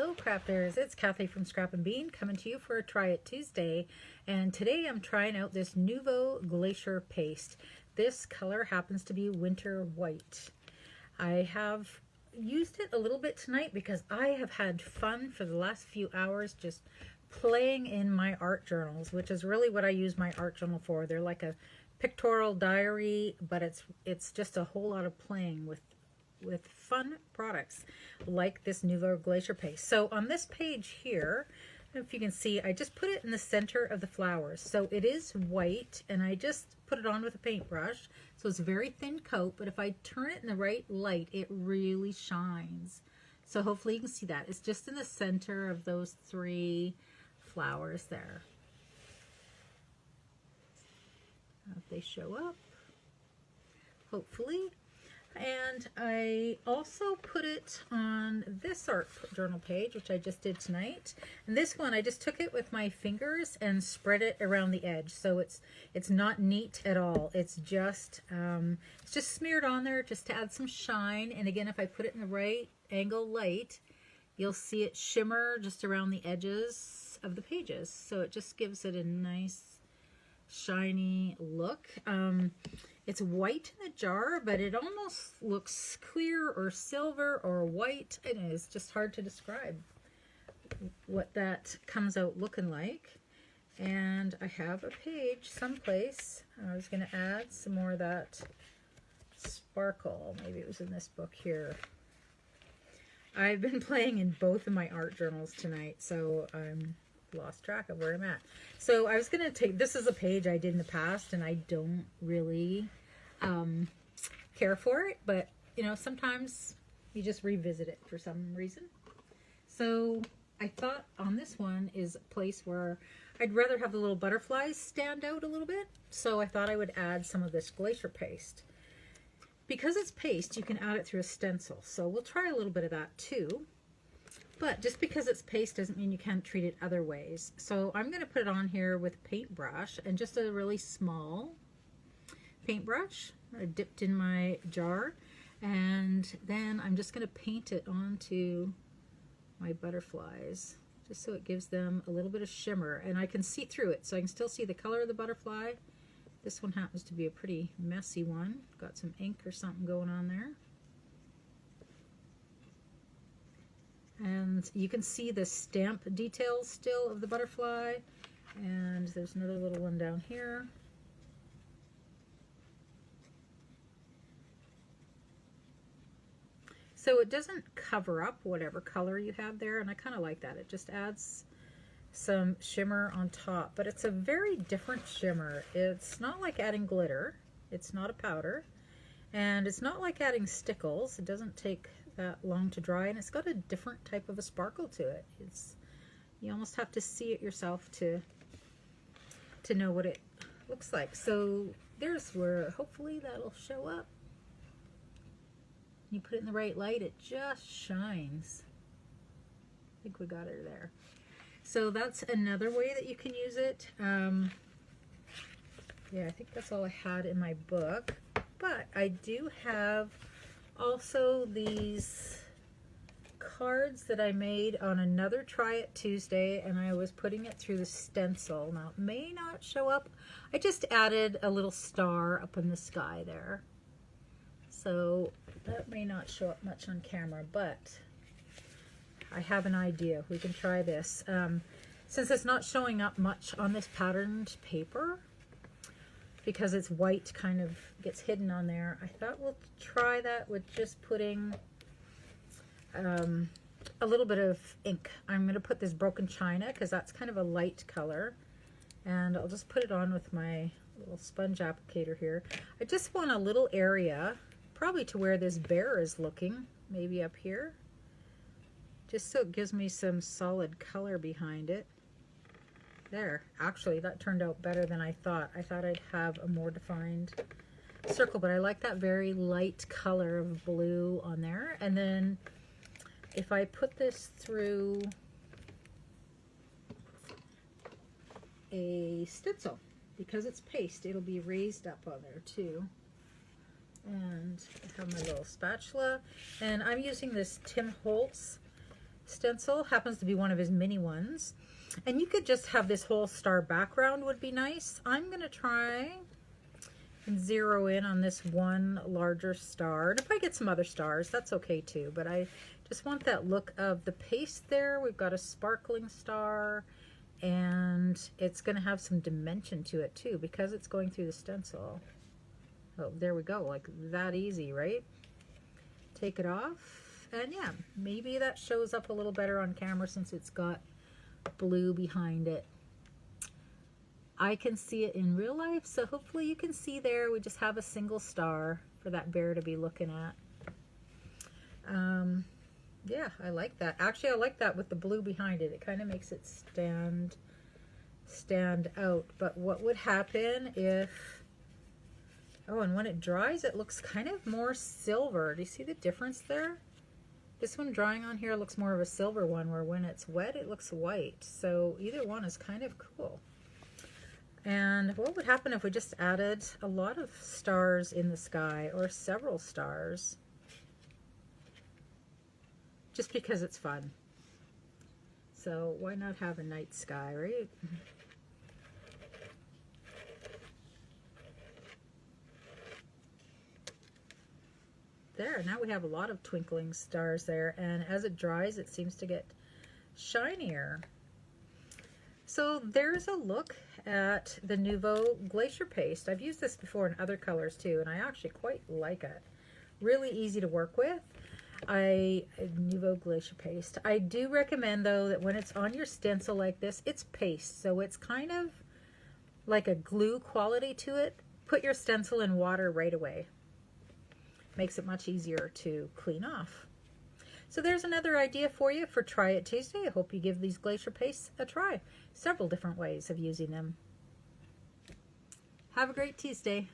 Hello crafters, it's Kathy from Scrap and Bean coming to you for a Try It Tuesday, and today I'm trying out this Nuvo Glacier Paste. This color happens to be winter white. I have used it a little bit tonight because I have had fun for the last few hours just playing in my art journals, which is really what I use my art journal for. They're like a pictorial diary, but it's just a whole lot of playing with fun products like this Nuvo Glacier Paste. So on this page here, I don't know if you can see, I just put it in the center of the flowers. So it is white and I just put it on with a paintbrush. So it's a very thin coat, but if I turn it in the right light, it really shines. So hopefully you can see that. It's just in the center of those three flowers there. If they show up, hopefully. And I also put it on this art journal page, which I just did tonight. And this one, I just took it with my fingers and spread it around the edge. So it's not neat at all. It's just smeared on there just to add some shine. And again, if I put it in the right angle light, you'll see it shimmer just around the edges of the pages. So it just gives it a nice shiny look. It's white in the jar, but it almost looks clear or silver or white. It is just hard to describe what that comes out looking like. And I have a page someplace. I was going to add some more of that sparkle. Maybe it was in this book here. I've been playing in both of my art journals tonight, so I'm lost track of where I'm at. So I was going to take, this is a page I did in the past and I don't really care for it, but you know, sometimes you just revisit it for some reason. So I thought on this one is a place where I'd rather have the little butterflies stand out a little bit, so I thought I would add some of this glacier paste. Because it's paste, you can add it through a stencil, so we'll try a little bit of that too. But just because it's paste doesn't mean you can't treat it other ways. So I'm going to put it on here with a paintbrush, and just a really small paintbrush. I dipped in my jar, and then I'm just going to paint it onto my butterflies just so it gives them a little bit of shimmer, and I can see through it, so I can still see the color of the butterfly. This one happens to be a pretty messy one. Got some ink or something going on there. And you can see the stamp details still of the butterfly. And there's another little one down here. So it doesn't cover up whatever color you have there, and I kind of like that. It just adds some shimmer on top, but it's a very different shimmer. It's not like adding glitter. It's not a powder. And it's not like adding stickles. It doesn't take that long to dry, and it's got a different type of a sparkle to it. You almost have to see it yourself to know what it looks like. So there's where hopefully that'll show up. You put it in the right light, it just shines. I think we got it there. So that's another way that you can use it. Yeah, I think that's all I had in my book, but I do have also these cards that I made on another Try It Tuesday, and I was putting it through the stencil. Now it may not show up. I just added a little star up in the sky there. So that may not show up much on camera, but I have an idea. We can try this. Since it's not showing up much on this patterned paper, because it's white, kind of gets hidden on there, I thought we'll try that with just putting a little bit of ink. I'm going to put this broken china because that's kind of a light color, and I'll just put it on with my little sponge applicator here. I just want a little area, probably to where this bear is looking, maybe up here, just so it gives me some solid color behind it. There, actually that turned out better than I thought. I thought I'd have a more defined circle, but I like that very light color of blue on there. And then if I put this through a stencil, because it's paste, it'll be raised up on there too. And I have my little spatula, and I'm using this Tim Holtz stencil. Happens to be one of his mini ones. And you could just have this whole star background would be nice. I'm going to try and zero in on this one larger star. And if I get some other stars, that's okay too. But I just want that look of the paste there. We've got a sparkling star, and it's going to have some dimension to it too because it's going through the stencil. Oh, there we go. Like that easy, right? Take it off. And yeah, maybe that shows up a little better on camera since it's got blue behind it. I can see it in real life, so hopefully you can see there we just have a single star for that bear to be looking at. Yeah, I like that. Actually, I like that with the blue behind it. It kind of makes it stand out. But what would happen if, oh, and when it dries, it looks kind of more silver. Do you see the difference there? This one drying on here looks more of a silver one, where when it's wet, it looks white. So either one is kind of cool. And what would happen if we just added a lot of stars in the sky, or several stars? Just because it's fun. So why not have a night sky, right? There, now we have a lot of twinkling stars there, and as it dries, it seems to get shinier. So there's a look at the Nuvo Glacier Paste. I've used this before in other colors too, and I actually quite like it. Really easy to work with. Nuvo Glacier Paste. I do recommend though that when it's on your stencil like this, it's paste, so it's kind of like a glue quality to it. Put your stencil in water right away. Makes it much easier to clean off. So there's another idea for you for Try It Tuesday. I hope you give these glacier pastes a try. Several different ways of using them. Have a great Tuesday.